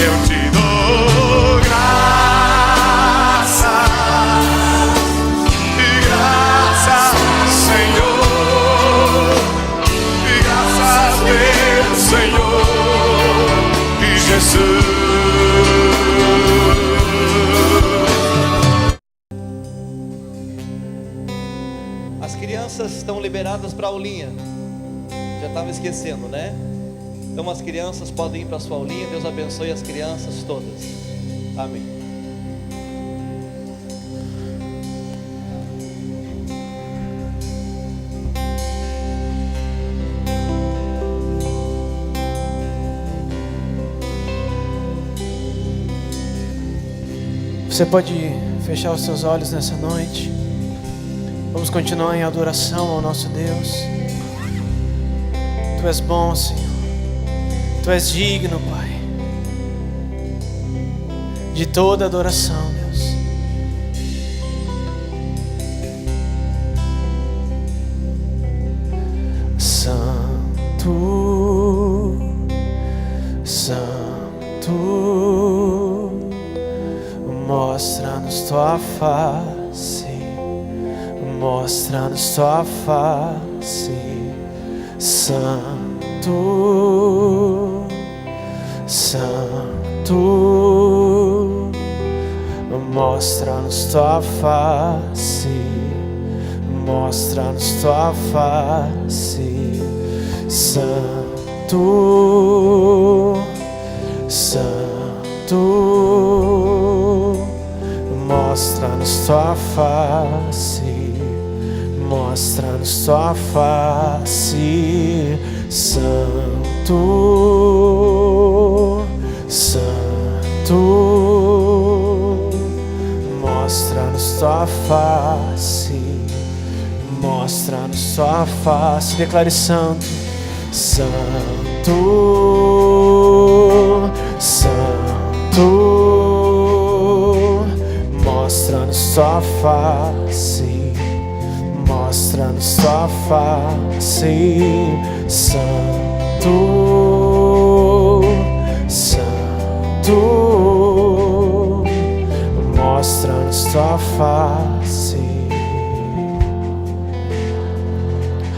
eu te dou graça, e graça, Senhor, e graças Deus, Senhor, e Jesus. As crianças estão liberadas para a aulinha. Já estava esquecendo, né? Então as crianças podem ir para a sua aulinha. Deus abençoe as crianças todas. Amém. Você pode fechar os seus olhos nessa noite. Vamos continuar em adoração ao nosso Deus. Tu és bom, Senhor. Tu és digno, Pai, de toda adoração, Deus. Santo, Santo, mostra-nos tua face, mostra-nos tua face, Santo, Santo, mostra-nos tua face, mostra-nos tua face, Santo, Santo, mostra-nos tua face, mostra-nos tua face, Santo, Santo, mostra-nos tua face, mostra-nos tua face. Declare santo, Santo, Santo, mostra-nos tua face, mostra-nos tua face, Santo, Santo, mostra-nos tua face.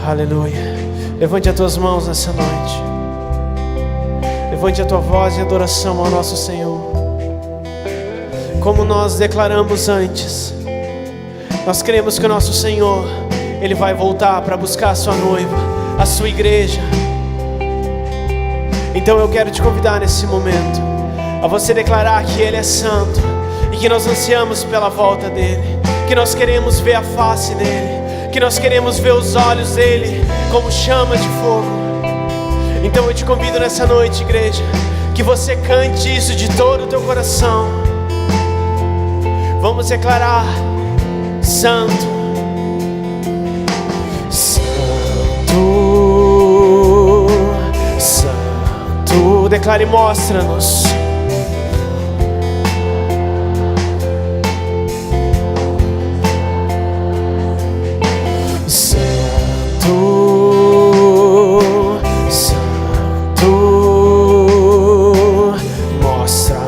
Aleluia. Levante as tuas mãos nessa noite. Levante a tua voz em adoração ao nosso Senhor. Como nós declaramos antes, nós cremos que o nosso Senhor, Ele vai voltar para buscar a sua noiva, a sua igreja. Então eu quero te convidar nesse momento a você declarar que Ele é santo e que nós ansiamos pela volta dEle, que nós queremos ver a face dEle, que nós queremos ver os olhos dEle como chama de fogo. Então eu te convido nessa noite, igreja, que você cante isso de todo o teu coração. Vamos declarar: Santo, Santo, Santo. Declare: mostra-nos.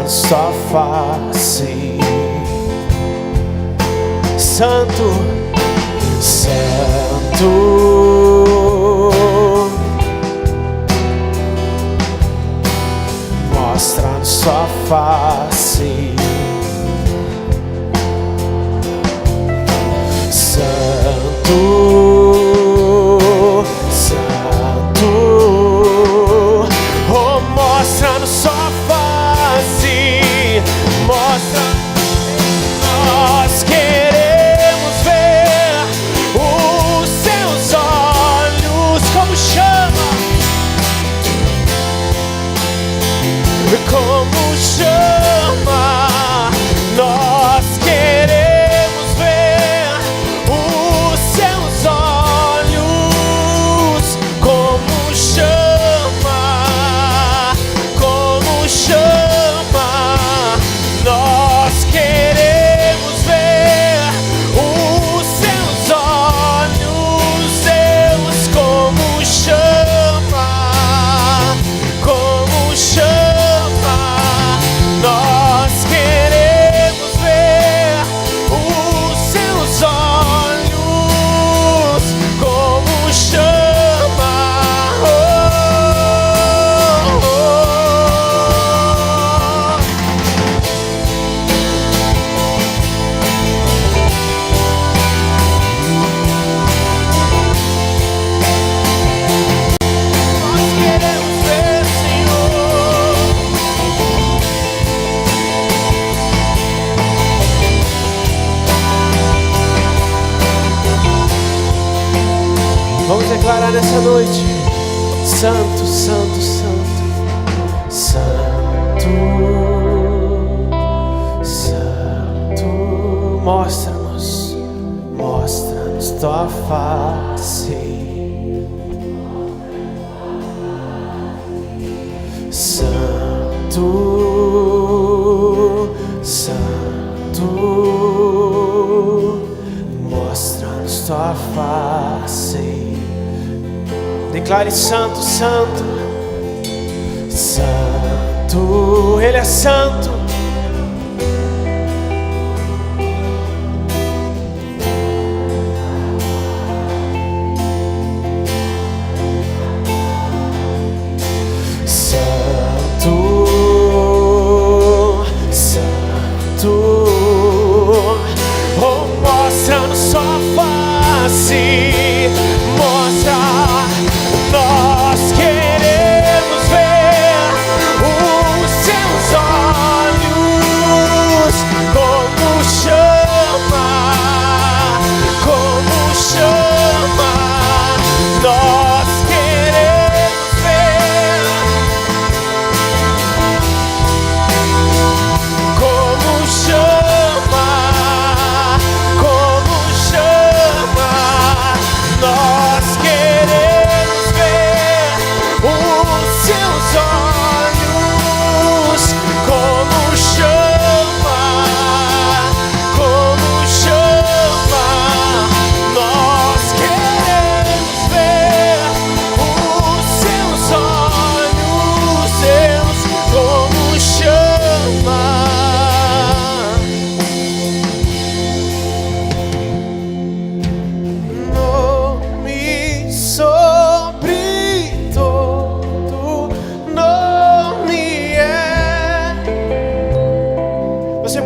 Sua face, Santo, Santo, mostra sua face, Santo, Santo, oh, mostra sua face. Mostra, nós queremos ver os seus olhos como chama, como chama. Nós queremos ver os seus olhos como chama, como chama. Nós queremos ver os seus olhos, Deus, como chama, como chama. declarar nessa noite: Santo, Santo, Santo, Santo, Santo. Mostra-nos, mostra-nos tua face. Santo, Santo, mostra-nos tua face. Declare: Santo, Santo, Santo, Ele é santo.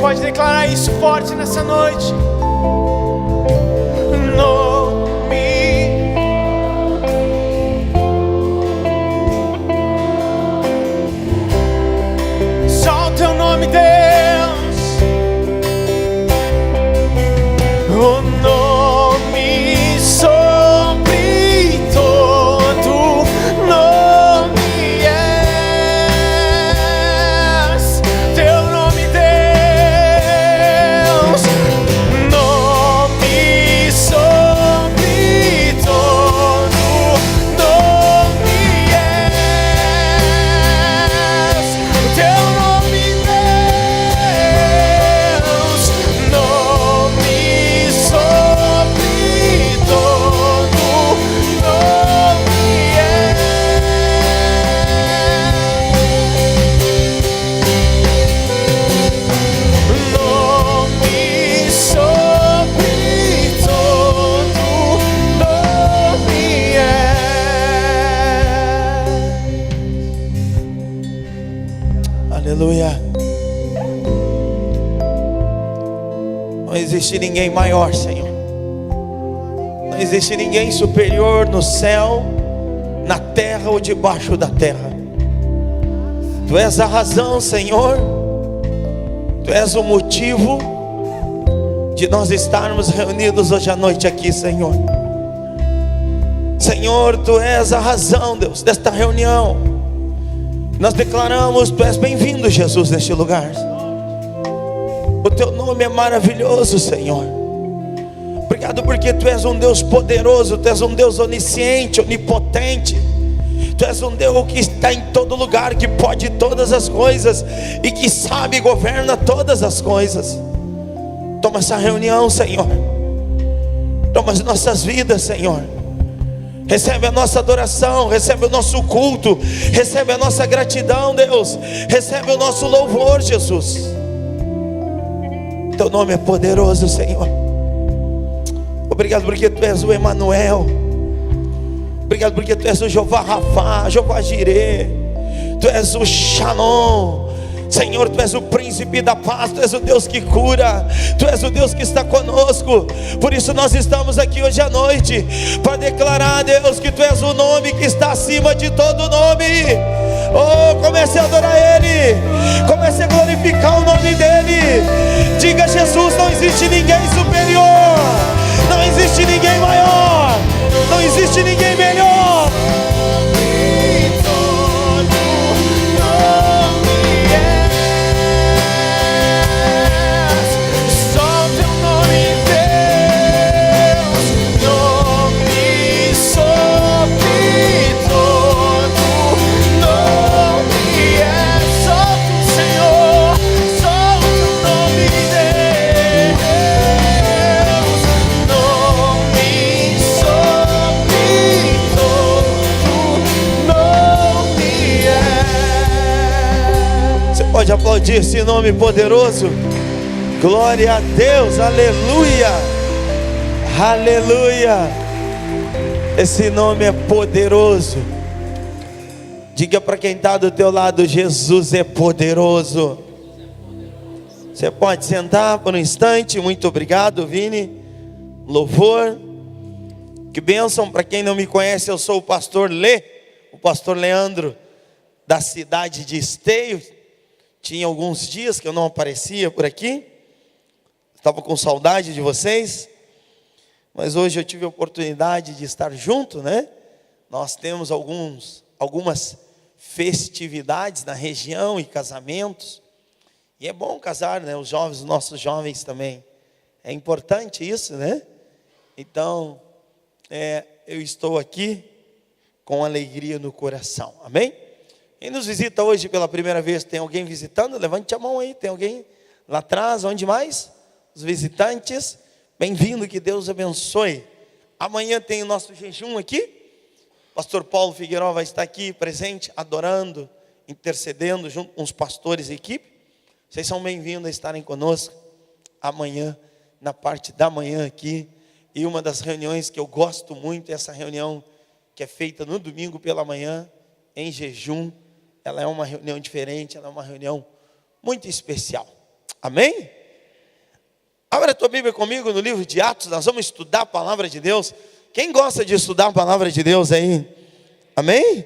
Pode declarar isso forte nessa noite. Só o teu nome, Deus. O nome sobre todo nome és. Teu nome, Deus. Aleluia. Não existe ninguém maior, Senhor. Não existe ninguém superior no céu, na terra ou debaixo da terra. Tu és a razão, Senhor. Tu és o motivo de nós estarmos reunidos hoje à noite aqui, Senhor. Senhor, Tu és a razão, Deus, desta reunião. Nós declaramos: Tu és bem-vindo, Jesus, neste lugar. O Teu nome é maravilhoso, Senhor. Obrigado porque Tu és um Deus poderoso. Tu és um Deus onisciente, onipotente. Tu és um Deus que está em todo lugar, que pode todas as coisas e que sabe e governa todas as coisas. Toma essa reunião, Senhor. Toma as nossas vidas, Senhor. Recebe a nossa adoração, recebe o nosso culto, recebe a nossa gratidão, Deus. Recebe o nosso louvor, Jesus. Teu nome é poderoso, Senhor. Obrigado porque Tu és o Emanuel. Obrigado porque Tu és o Jeová Rafá, Jeová Jirê. Tu és o Shalom. Senhor, Tu és o príncipe da paz. Tu és o Deus que cura. Tu és o Deus que está conosco. Por isso nós estamos aqui hoje à noite para declarar, Deus, que Tu és o nome que está acima de todo nome. Oh, comece a adorar Ele. Comece a glorificar o nome dEle. Diga: Jesus, não existe ninguém superior. Não existe ninguém maior. Não existe ninguém melhor. Pode aplaudir esse nome poderoso. Glória a Deus, aleluia, aleluia. Esse nome é poderoso. Diga para quem está do teu lado: Jesus é poderoso. Você pode sentar por um instante. Muito obrigado, Vini. Louvor. Que bênção. Para quem não me conhece, eu sou o pastor o pastor Leandro, da cidade de Esteio. Tinha alguns dias que eu não aparecia por aqui. Estava com saudade de vocês. Mas hoje eu tive a oportunidade de estar junto, né? Nós temos algumas festividades na região e casamentos. E é bom casar, né? Os nossos jovens também. É importante isso, né? Então, eu estou aqui com alegria no coração. Amém? Quem nos visita hoje pela primeira vez, tem alguém visitando? Levante a mão aí. Tem alguém lá atrás? Onde mais? Os visitantes. Bem-vindo, que Deus abençoe. Amanhã tem o nosso jejum aqui. Pastor Paulo Figueiró vai estar aqui presente, adorando, intercedendo junto com os pastores e equipe. Vocês são bem-vindos a estarem conosco amanhã, na parte da manhã aqui. E uma das reuniões que eu gosto muito é essa reunião que é feita no domingo pela manhã, em jejum. Ela é uma reunião diferente, ela é uma reunião muito especial. Amém? Abra a tua Bíblia comigo no livro de Atos. Nós vamos estudar a palavra de Deus. Quem gosta de estudar a palavra de Deus aí? Amém?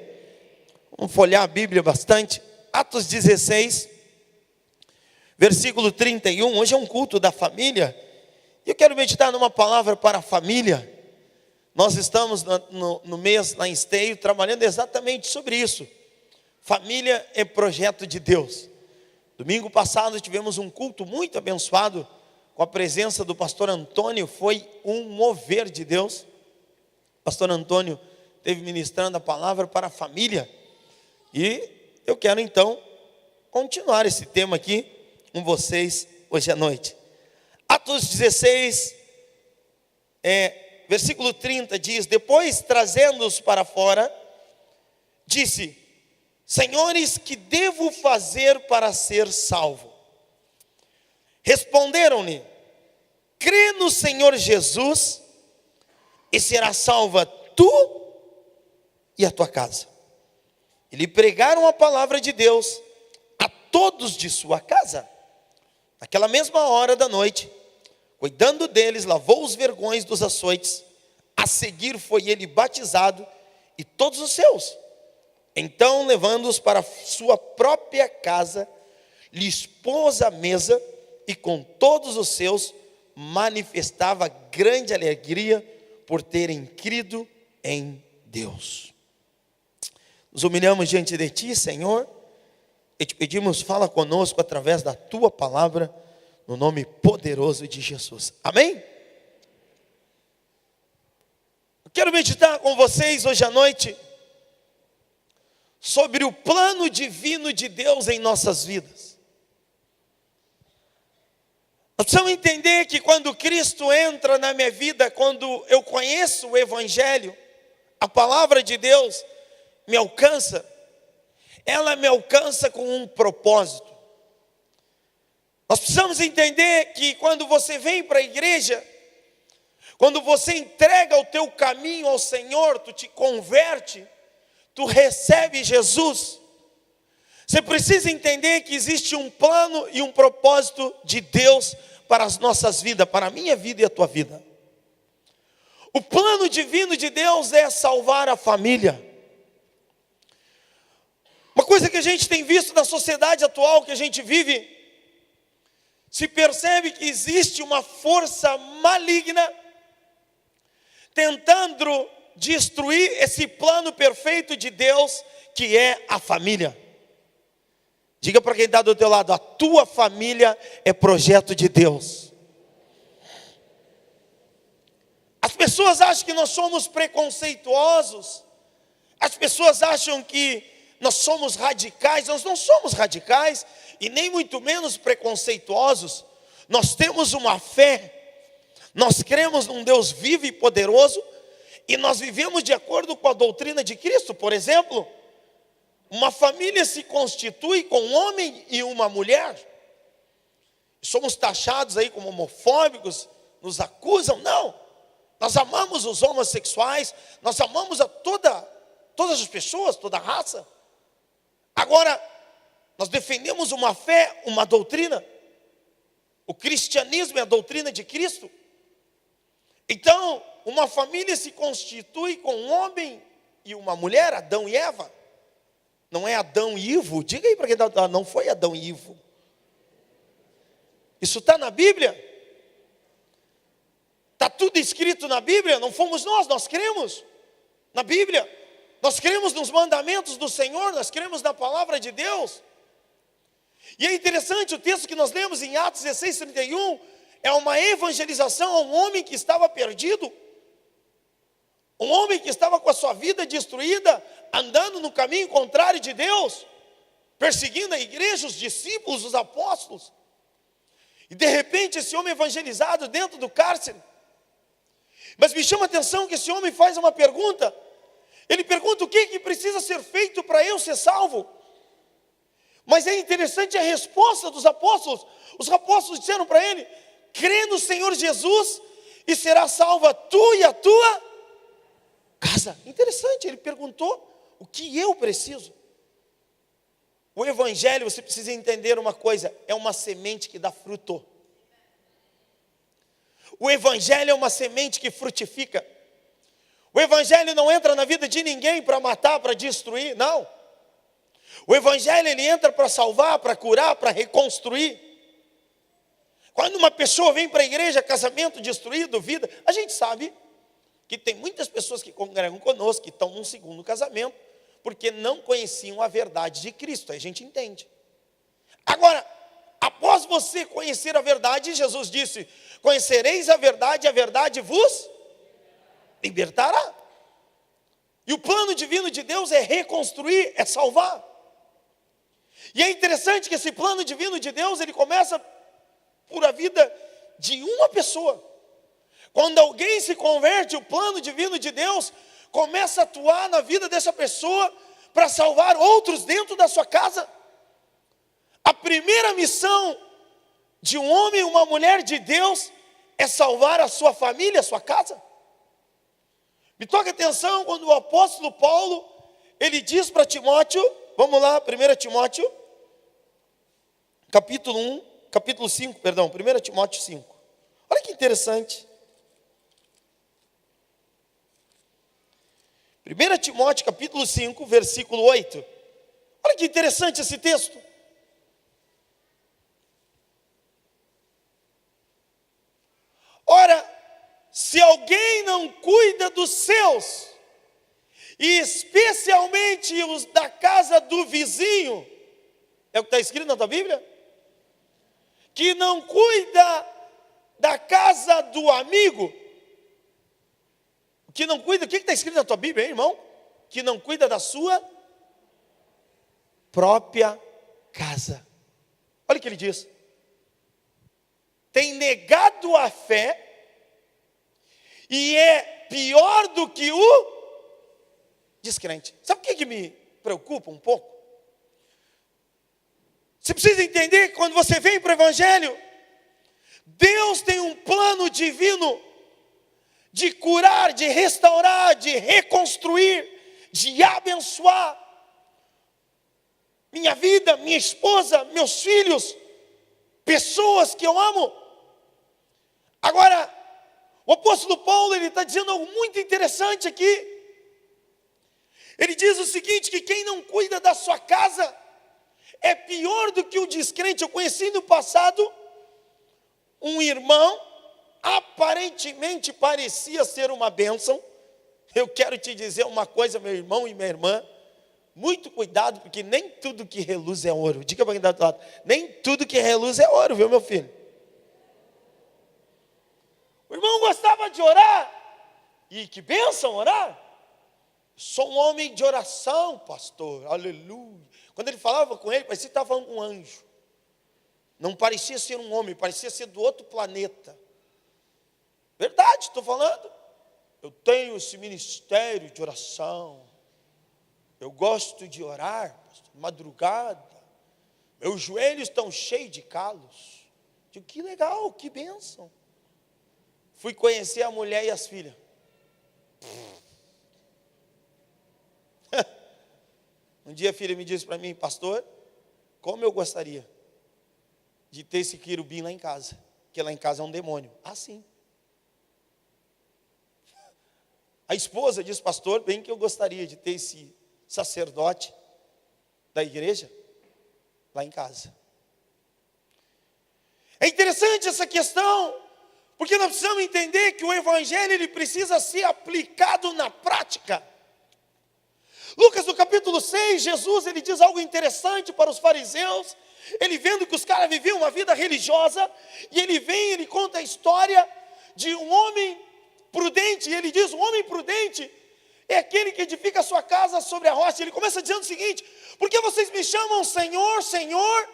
Vamos folhear a Bíblia bastante. Atos 16, versículo 31. Hoje é um culto da família. E eu quero meditar numa palavra para a família. Nós estamos no mês lá em Esteio trabalhando exatamente sobre isso. Família é projeto de Deus. Domingo passado tivemos um culto muito abençoado com a presença do pastor Antônio. Foi um mover de Deus. O pastor Antônio esteve ministrando a palavra para a família. E eu quero então continuar esse tema aqui com vocês hoje à noite. Atos 16, versículo 30 diz: depois, trazendo-os para fora, disse: senhores, que devo fazer para ser salvo? Responderam-lhe: crê no Senhor Jesus e será salva tu e a tua casa. E lhe pregaram a palavra de Deus a todos de sua casa. Naquela mesma hora da noite, cuidando deles, lavou os vergões dos açoites. A seguir foi ele batizado e todos os seus. Então, levando-os para sua própria casa, lhes pôs a mesa e com todos os seus manifestava grande alegria por terem crido em Deus. Nos humilhamos diante de Ti, Senhor, e te pedimos, fala conosco através da Tua palavra, no nome poderoso de Jesus. Amém? Eu quero meditar com vocês hoje à noite sobre o plano divino de Deus em nossas vidas. Nós precisamos entender que quando Cristo entra na minha vida, quando eu conheço o Evangelho, a palavra de Deus me alcança, ela me alcança com um propósito. Nós precisamos entender que quando você vem para a igreja, quando você entrega o teu caminho ao Senhor, tu te converte, tu recebe Jesus, você precisa entender que existe um plano e um propósito de Deus para as nossas vidas, para a minha vida e a tua vida. O plano divino de Deus é salvar a família. Uma coisa que a gente tem visto na sociedade atual que a gente vive, se percebe que existe uma força maligna tentando destruir esse plano perfeito de Deus, que é a família. Diga para quem está do teu lado: a tua família é projeto de Deus. As pessoas acham que nós somos preconceituosos. As pessoas acham que nós somos radicais. Nós não somos radicais e nem muito menos preconceituosos. Nós temos uma fé. Nós cremos num Deus vivo e poderoso e nós vivemos de acordo com a doutrina de Cristo. Por exemplo, uma família se constitui com um homem e uma mulher. Somos taxados aí como homofóbicos, nos acusam. Não, nós amamos os homossexuais, nós amamos a todas as pessoas, toda a raça. Agora, nós defendemos uma fé, uma doutrina. O cristianismo é a doutrina de Cristo. Então, uma família se constitui com um homem e uma mulher, Adão e Eva. Não é Adão e Ivo. Diga aí para quem está, não foi Adão e Ivo. Isso está na Bíblia. Está tudo escrito na Bíblia. Não fomos nós cremos na Bíblia. Nós cremos nos mandamentos do Senhor. Nós cremos na palavra de Deus. E é interessante o texto que nós lemos em Atos 16:31. É uma evangelização a um homem que estava perdido. Um homem que estava com a sua vida destruída, andando no caminho contrário de Deus, perseguindo a igreja, os discípulos, os apóstolos. E de repente esse homem evangelizado dentro do cárcere. Mas me chama a atenção que esse homem faz uma pergunta. Ele pergunta o que precisa ser feito para eu ser salvo. Mas é interessante a resposta dos apóstolos. Os apóstolos disseram para ele: crê no Senhor Jesus e será salva tu e a tua casa. Interessante, ele perguntou o que eu preciso. O evangelho, você precisa entender uma coisa, é uma semente que dá fruto. O evangelho é uma semente que frutifica. O evangelho não entra na vida de ninguém para matar, para destruir, não. O evangelho, ele entra para salvar, para curar, para reconstruir. Quando uma pessoa vem para a igreja, casamento destruído, vida, a gente sabe que tem muitas pessoas que congregam conosco, que estão num segundo casamento, porque não conheciam a verdade de Cristo. Aí a gente entende. Agora, após você conhecer a verdade, Jesus disse: conhecereis a verdade vos libertará. E o plano divino de Deus é reconstruir, é salvar. E é interessante que esse plano divino de Deus, ele começa por a vida de uma pessoa. Quando alguém se converte, o plano divino de Deus começa a atuar na vida dessa pessoa para salvar outros dentro da sua casa. A primeira missão de um homem e uma mulher de Deus é salvar a sua família, a sua casa. Me toca atenção quando o apóstolo Paulo, ele diz para Timóteo, vamos lá, 1 Timóteo, capítulo 5, 1 Timóteo 5. Olha que interessante. 1 Timóteo capítulo 5, versículo 8. Olha que interessante esse texto. Ora, se alguém não cuida dos seus, e especialmente os da casa do vizinho, é o que está escrito na tua Bíblia? Que não cuida da casa do amigo, que não cuida, o que está escrito na tua Bíblia, hein, irmão? Que não cuida da sua própria casa. Olha o que ele diz: tem negado a fé e é pior do que o descrente. Sabe o que me preocupa um pouco? Você precisa entender que quando você vem para o Evangelho, Deus tem um plano divino de curar, de restaurar, de reconstruir, de abençoar minha vida, minha esposa, meus filhos, pessoas que eu amo. Agora, o apóstolo Paulo, ele está dizendo algo muito interessante aqui. Ele diz o seguinte, que quem não cuida da sua casa é pior do que o descrente. Eu conheci no passado um irmão, aparentemente parecia ser uma bênção. Eu quero te dizer uma coisa, meu irmão e minha irmã, muito cuidado, porque nem tudo que reluz é ouro. Diga para quem está do lado, nem tudo que reluz é ouro, viu, meu filho? O irmão gostava de orar, e que bênção orar. Sou um homem de oração, pastor, aleluia. Quando ele falava com ele, parecia que estava falando com um anjo. Não parecia ser um homem, parecia ser do outro planeta. Verdade, estou falando. Eu tenho esse ministério de oração. Eu gosto de orar. madrugada, meus joelhos estão cheios de calos. Digo, que legal, que bênção. Fui conhecer a mulher e as filhas. Um dia a filha me disse para mim, pastor, como eu gostaria de ter esse querubim lá em casa, porque lá em casa é um demônio. Sim. A esposa disse, pastor, bem que eu gostaria de ter esse sacerdote da igreja lá em casa. É interessante essa questão, porque nós precisamos entender que o evangelho ele precisa ser aplicado na prática. Lucas no capítulo 6, Jesus ele diz algo interessante para os fariseus. Ele vendo que os caras viviam uma vida religiosa, e ele conta a história de um homem prudente, e ele diz, um homem prudente é aquele que edifica a sua casa sobre a rocha. Ele começa dizendo o seguinte, por que vocês me chamam Senhor, Senhor,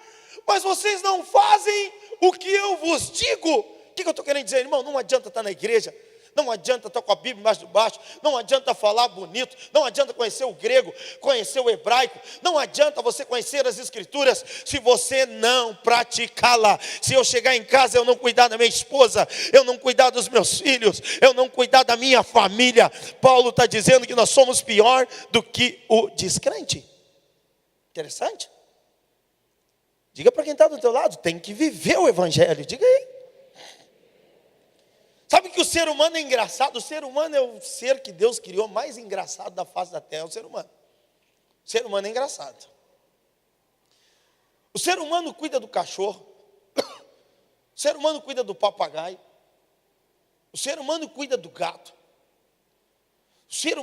mas vocês não fazem o que eu vos digo? O que eu estou querendo dizer, irmão? Não adianta estar na igreja, não adianta estar com a Bíblia embaixo do baixo, não adianta falar bonito, não adianta conhecer o grego, conhecer o hebraico, não adianta você conhecer as escrituras, se você não praticá-la. Se eu chegar em casa, eu não cuidar da minha esposa, eu não cuidar dos meus filhos, eu não cuidar da minha família. Paulo está dizendo que nós somos pior do que o descrente. Interessante? Diga para quem está do teu lado, tem que viver o evangelho, diga aí. Sabe que o ser humano é engraçado? O ser humano é o ser que Deus criou mais engraçado da face da terra, é o ser humano. O ser humano é engraçado. O ser humano cuida do cachorro, o ser humano cuida do papagaio, o ser humano cuida do gato.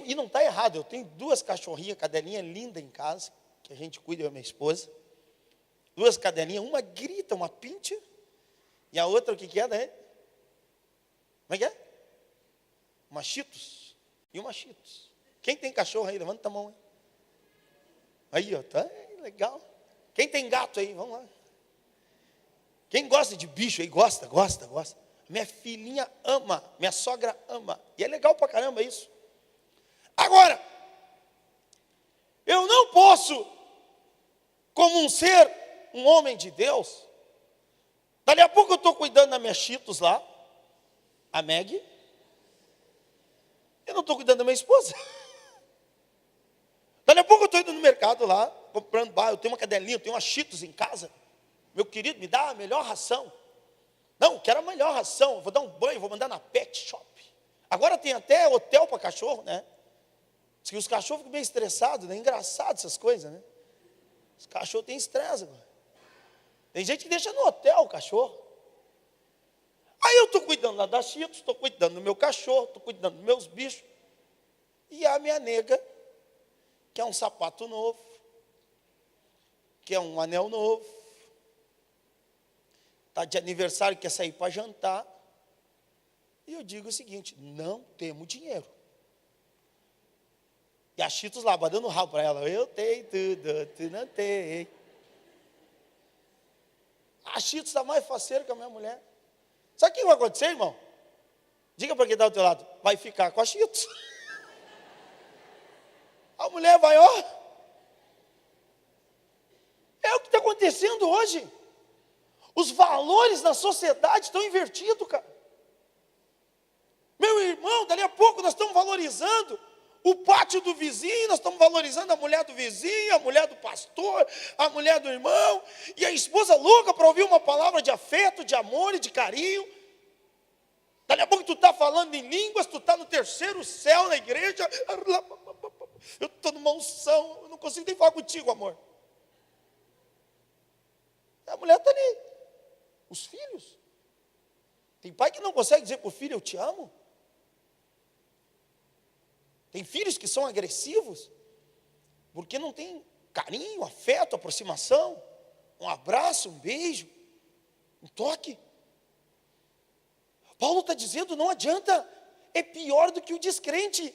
E não está errado, eu tenho 2 cachorrinhas, cadelinha linda em casa, que a gente cuida, eu e a minha esposa. 2 cadelinhas, uma grita, uma pincha, e a outra o que é, né? Como é que é? Uma Cheetos e uma Cheetos. Quem tem cachorro aí? Levanta a mão aí. Aí, ó, tá legal. Quem tem gato aí? Vamos lá. Quem gosta de bicho aí? Gosta. Minha filhinha ama, minha sogra ama. E é legal pra caramba isso. Agora, eu não posso, como um homem de Deus, dali a pouco eu estou cuidando da minha Cheetos lá, a Meg, eu não estou cuidando da minha esposa. Daqui a pouco eu estou indo no mercado lá, comprando, eu tenho uma cadelinha, eu tenho uma Cheetos em casa. Meu querido, me dá a melhor ração. Não, quero a melhor ração, vou dar um banho, vou mandar na pet shop. Agora tem até hotel para cachorro, né? Diz que os cachorros ficam meio estressados, né? Engraçado essas coisas, né? Os cachorros têm estresse agora. Tem gente que deixa no hotel o cachorro. Aí eu estou cuidando lá da Cheetos, estou cuidando do meu cachorro, estou cuidando dos meus bichos. E a minha nega, que é um sapato novo, que é um anel novo, está de aniversário, quer sair para jantar. E eu digo o seguinte, não temos dinheiro. E a Cheetos lá, dando rabo para ela, eu tenho tudo, tu não tem. A Cheetos está mais faceira que a minha mulher. Sabe o que vai acontecer, irmão? Diga para quem está do teu lado, vai ficar com a Cheetos. A mulher vai, ó. É o que está acontecendo hoje. Os valores na sociedade estão invertidos, cara. Meu irmão, dali a pouco nós estamos valorizando o pátio do vizinho, nós estamos valorizando a mulher do vizinho, a mulher do pastor, a mulher do irmão, e a esposa louca para ouvir uma palavra de afeto, de amor e de carinho. Daqui a pouco tu está falando em línguas, tu está no 3º céu na igreja, eu estou numa unção, eu não consigo nem falar contigo, amor. A mulher está ali, os filhos. Tem pai que não consegue dizer para o filho, eu te amo. Tem filhos que são agressivos, porque não tem carinho, afeto, aproximação, um abraço, um beijo, um toque. Paulo está dizendo, não adianta, é pior do que o descrente.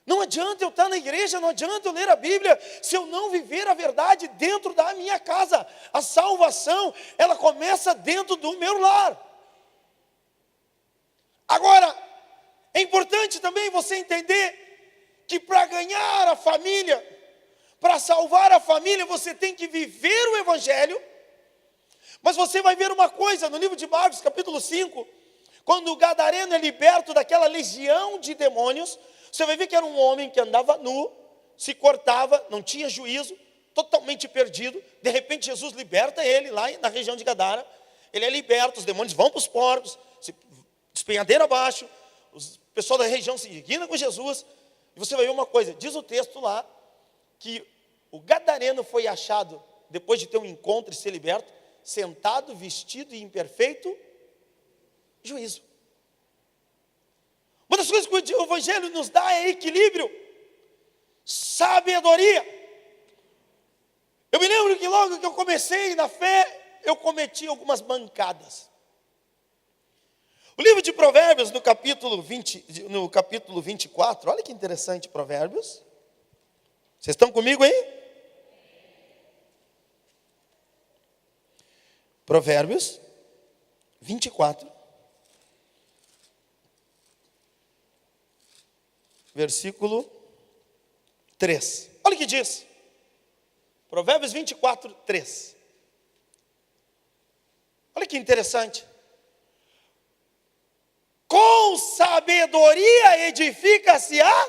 Não adianta eu estar na igreja, não adianta eu ler a Bíblia, se eu não viver a verdade dentro da minha casa. A salvação, ela começa dentro do meu lar. Agora, é importante também você entender que para ganhar a família, Para salvar a família, você tem que viver o Evangelho. Mas você vai ver uma coisa, no livro de Marcos, capítulo 5, quando o gadareno é liberto daquela legião de demônios, você vai ver que era um homem que andava nu, se cortava, não tinha juízo, totalmente perdido. De repente Jesus liberta ele lá na região de Gadara. Ele é liberto, os demônios vão para os porcos, se despenhadeira abaixo, o pessoal da região se indigna com Jesus. E você vai ver uma coisa, diz o texto lá, que o gadareno foi achado, depois de ter um encontro e ser liberto, sentado, vestido e em perfeito juízo. Uma das coisas que o Evangelho nos dá é equilíbrio, sabedoria. Eu me lembro que logo que eu comecei na fé, eu cometi algumas bancadas. O livro de Provérbios, no capítulo 24, olha que interessante Provérbios. Vocês estão comigo aí? Provérbios 24, versículo 3. Olha o que diz. Provérbios 24, 3. Olha que interessante. Com sabedoria edifica-se a,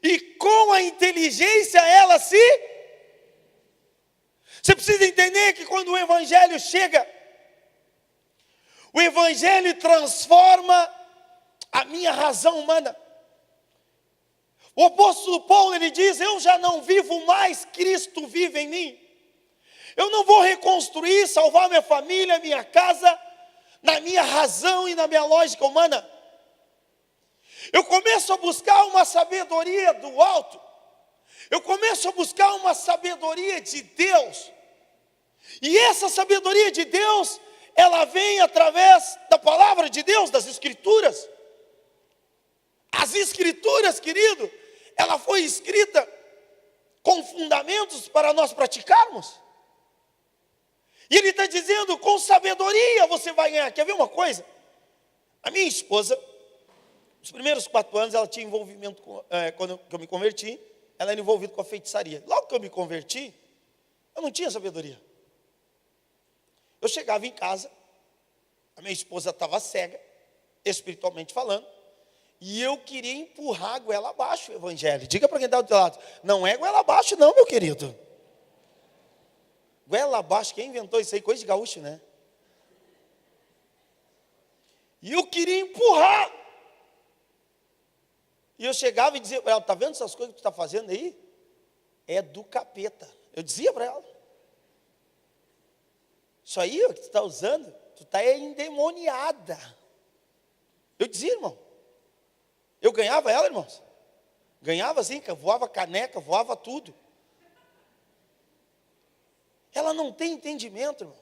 e com a inteligência ela se. Você precisa entender que quando o Evangelho chega, o Evangelho transforma a minha razão humana. O apóstolo Paulo, ele diz: eu já não vivo mais, Cristo vive em mim. Eu não vou reconstruir, salvar minha família, minha casa, na minha razão e na minha lógica humana. Eu começo a buscar uma sabedoria do alto. Eu começo a buscar uma sabedoria de Deus. E essa sabedoria de Deus, ela vem através da palavra de Deus, das Escrituras. As Escrituras, querido, ela foi escrita com fundamentos para nós praticarmos. E ele está dizendo, com sabedoria você vai ganhar. Quer ver uma coisa? A minha esposa, nos primeiros 4 anos, ela tinha envolvimento, quando eu me converti, ela era envolvida com a feitiçaria. Logo que eu me converti, eu não tinha sabedoria. Eu chegava em casa, a minha esposa estava cega, espiritualmente falando, e eu queria empurrar a goela abaixo o Evangelho. Diga para quem está do teu lado, não é goela abaixo não, meu querido. Goela abaixo, quem inventou isso aí? Coisa de gaúcho, né? E eu queria empurrar. E eu chegava e dizia para ela, está vendo essas coisas que tu está fazendo aí? É do capeta. Eu dizia para ela. Isso aí que tu está usando, tu está endemoniada. Eu dizia, irmão. Eu ganhava ela, irmãos. Ganhava assim, voava caneca, voava tudo. Ela não tem entendimento, irmão.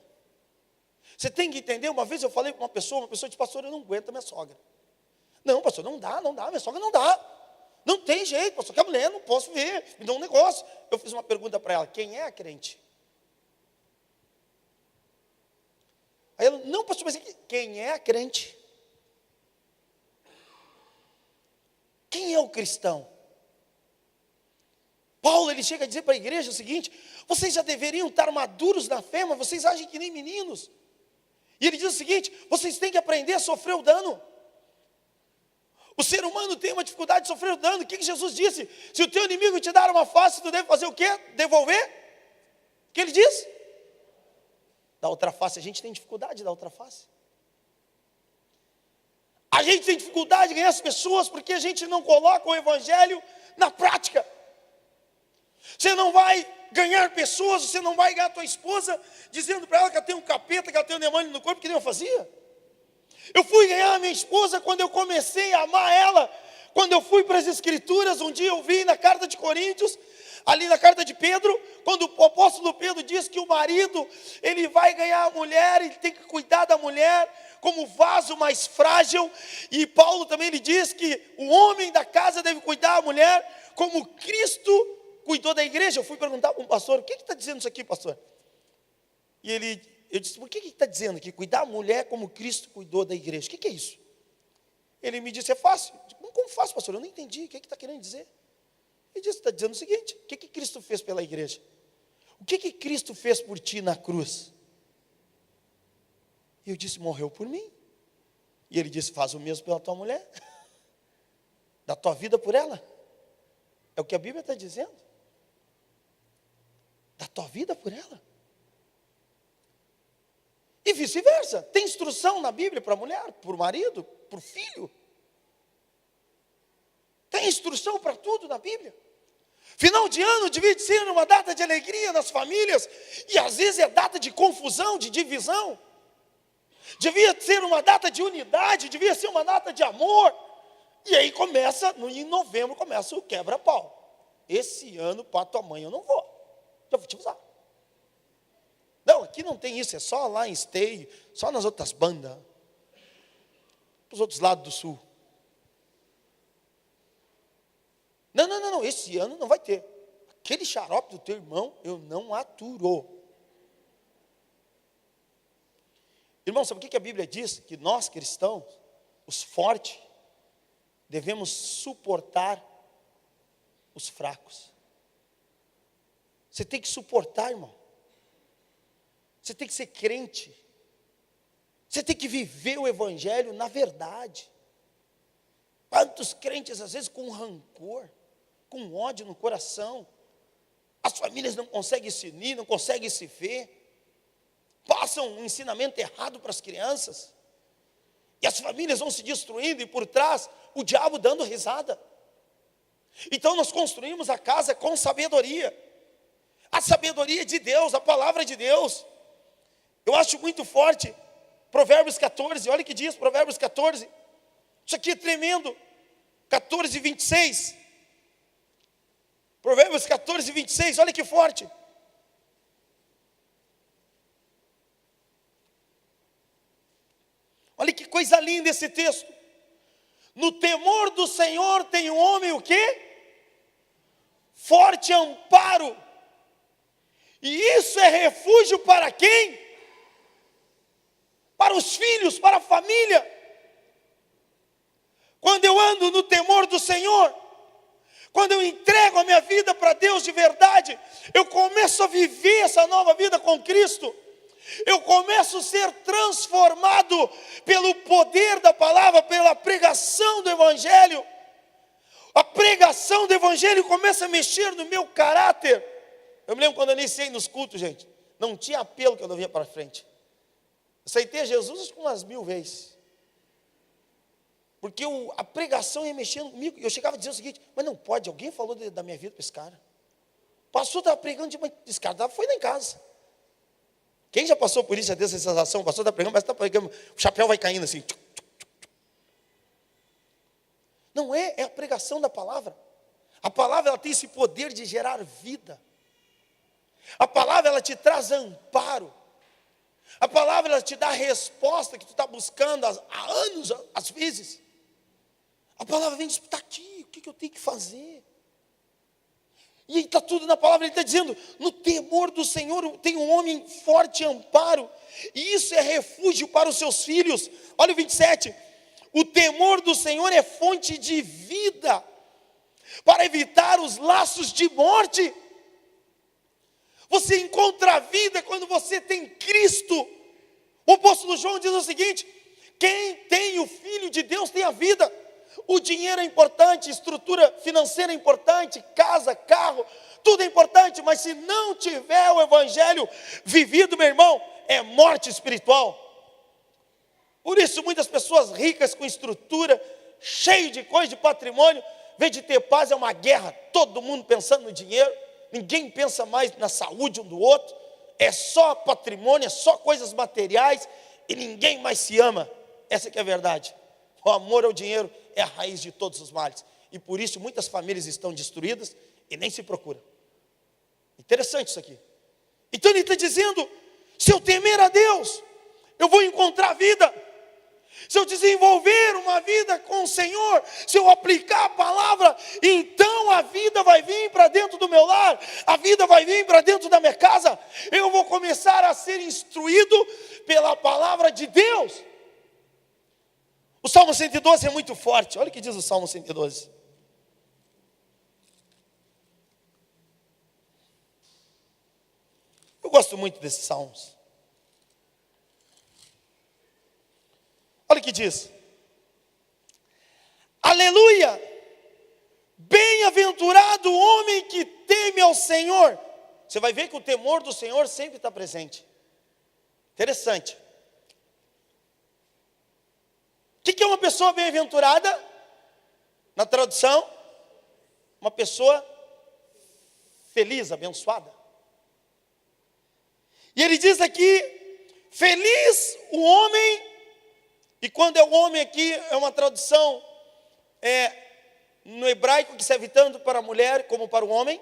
Você tem que entender, uma vez eu falei para uma pessoa disse, pastor, eu não aguento a minha sogra. Não, pastor, não dá, minha sogra não dá. Não tem jeito, pastor, que a mulher, não posso ver, me dá um negócio. Eu fiz uma pergunta para ela, quem é a crente? Aí ela, não, pastor, mas quem é a crente? Quem é o cristão? Paulo, ele chega a dizer para a igreja o seguinte, vocês já deveriam estar maduros na fé, mas vocês agem que nem meninos. E ele diz o seguinte, vocês têm que aprender a sofrer o dano. O ser humano tem uma dificuldade de sofrer o dano. O que Jesus disse? Se o teu inimigo te dar uma face, tu deve fazer o quê? Devolver? O que ele diz? Da outra face. A gente tem dificuldade da outra face. A gente tem dificuldade de ganhar as pessoas porque a gente não coloca o Evangelho na prática. Você não vai ganhar pessoas, você não vai ganhar a tua esposa dizendo para ela que ela tem um capeta, que ela tem um demônio no corpo, que nem eu fazia. Eu fui ganhar a minha esposa quando eu comecei a amar ela, quando eu fui para as Escrituras. Um dia eu vi na carta de Coríntios, ali na carta de Pedro, quando o apóstolo Pedro diz que o marido, ele vai ganhar a mulher, ele tem que cuidar da mulher como vaso mais frágil. E Paulo também ele diz que o homem da casa deve cuidar da mulher como Cristo cuidou da igreja. Eu fui perguntar para um pastor, o que está dizendo isso aqui, pastor? E eu disse, por que está dizendo aqui, cuidar da mulher como Cristo cuidou da igreja? O que é isso? Ele me disse, é fácil. Eu disse, como fácil, pastor? Eu não entendi, o que está querendo dizer? Ele disse, está dizendo o seguinte: o que Cristo fez pela igreja? O que Cristo fez por ti na cruz? E eu disse, morreu por mim. E ele disse, faz o mesmo pela tua mulher. Dá tua vida por ela. É o que a Bíblia está dizendo. Dá tua vida por ela. E vice-versa. Tem instrução na Bíblia para a mulher, para o marido, para o filho. Tem instrução para tudo na Bíblia. Final de ano devia ser uma data de alegria nas famílias, e às vezes é data de confusão, de divisão. Devia ser uma data de unidade, devia ser uma data de amor. E aí começa, em novembro começa o quebra-pau. Esse ano para tua mãe eu não vou. Já vou te avisar. Não, aqui não tem isso, é só lá em Esteio, só nas outras bandas. Os outros lados do sul. Não, esse ano não vai ter. Aquele xarope do teu irmão, eu não aturo. Irmão, sabe o que a Bíblia diz? Que nós cristãos, os fortes, devemos suportar os fracos. Você tem que suportar, irmão. Você tem que ser crente. Você tem que viver o evangelho na verdade. Quantos crentes, às vezes, com rancor, com ódio no coração. As famílias não conseguem se unir, não conseguem se ver. Passam um ensinamento errado para as crianças. E as famílias vão se destruindo, e por trás, o diabo dando risada. Então nós construímos a casa com sabedoria. A sabedoria de Deus, a palavra de Deus. Eu acho muito forte Provérbios 14, olha o que diz Provérbios 14. Isso aqui é tremendo. 14, 26. Provérbios 14, 26, olha que forte. Olha que coisa linda esse texto. No temor do Senhor tem um homem o quê? Forte amparo. E isso é refúgio para quem? Para os filhos, para a família. Quando eu ando no temor do Senhor, quando eu entrego a minha vida para Deus de verdade, eu começo a viver essa nova vida com Cristo. Eu começo a ser transformado pelo poder da palavra, pela pregação do Evangelho. A pregação do Evangelho começa a mexer no meu caráter. Eu me lembro quando eu iniciei nos cultos, gente, não tinha apelo que eu não vinha para frente. Aceitei Jesus acho que umas 1000 vezes. Porque a pregação ia mexendo comigo. Eu chegava a dizer o seguinte, mas não pode, alguém falou da minha vida para esse cara. O pastor estava pregando demais, esse cara foi lá em casa. Quem já passou por isso, essa sensação? O pastor está pregando, mas está pregando, o chapéu vai caindo assim. Não é a pregação da palavra. A palavra ela tem esse poder de gerar vida. A palavra ela te traz amparo. A palavra ela te dá a resposta que tu está buscando há anos, às vezes. A palavra vem e diz, está aqui, o que eu tenho que fazer? E aí está tudo na palavra, ele está dizendo, no temor do Senhor tem um homem forte amparo, e isso é refúgio para os seus filhos. Olha o 27, o temor do Senhor é fonte de vida, para evitar os laços de morte. Você encontra a vida quando você tem Cristo. O apóstolo João diz o seguinte, quem tem o Filho de Deus tem a vida. O dinheiro é importante, estrutura financeira é importante, casa, carro, tudo é importante, mas se não tiver o Evangelho vivido, meu irmão, é morte espiritual. Por isso muitas pessoas ricas com estrutura, cheio de coisa, de patrimônio, em vez de ter paz é uma guerra, todo mundo pensando no dinheiro, ninguém pensa mais na saúde um do outro, é só patrimônio, é só coisas materiais, e ninguém mais se ama. Essa que é a verdade. O amor ao dinheiro é a raiz de todos os males. E por isso muitas famílias estão destruídas e nem se procura. Interessante isso aqui. Então ele está dizendo, se eu temer a Deus, eu vou encontrar vida. Se eu desenvolver uma vida com o Senhor, se eu aplicar a palavra, então a vida vai vir para dentro do meu lar, a vida vai vir para dentro da minha casa. Eu vou começar a ser instruído pela palavra de Deus. O Salmo 112 é muito forte. Olha o que diz o Salmo 112. Eu gosto muito desses salmos. Olha o que diz. Aleluia! Bem-aventurado o homem que teme ao Senhor. Você vai ver que o temor do Senhor sempre está presente. Interessante. O que é uma pessoa bem-aventurada? Na tradução, uma pessoa feliz, abençoada. E ele diz aqui, feliz o homem, e quando é o homem aqui, é uma tradução no hebraico que serve tanto para a mulher como para o homem.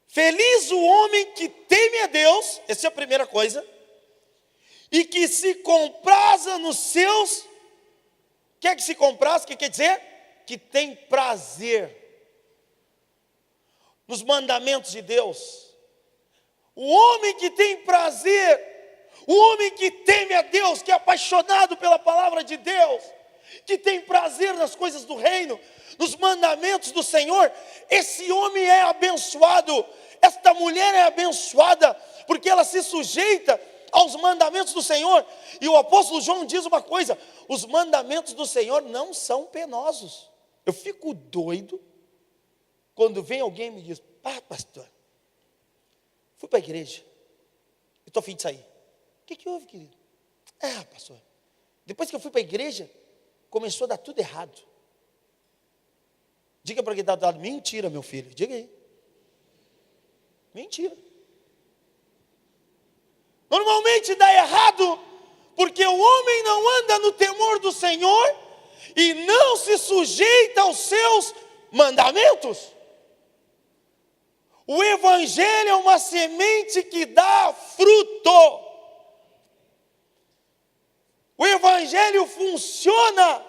Feliz o homem que teme a Deus, essa é a primeira coisa, e que se compraza nos seus, quer que se compraza, o que quer dizer? Que tem prazer nos mandamentos de Deus. O homem que tem prazer, o homem que teme a Deus, que é apaixonado pela palavra de Deus, que tem prazer nas coisas do reino, nos mandamentos do Senhor, esse homem é abençoado, esta mulher é abençoada, porque ela se sujeita aos mandamentos do Senhor. E o apóstolo João diz uma coisa: os mandamentos do Senhor não são penosos. Eu fico doido quando vem alguém e me diz: pastor, fui para a igreja, eu estou a fim de sair. O que houve, querido? Pastor, depois que eu fui para a igreja, começou a dar tudo errado. Diga para quem está do lado: mentira, meu filho, diga aí. Mentira. Normalmente dá errado, porque o homem não anda no temor do Senhor e não se sujeita aos seus mandamentos. O evangelho é uma semente que dá fruto. O evangelho funciona.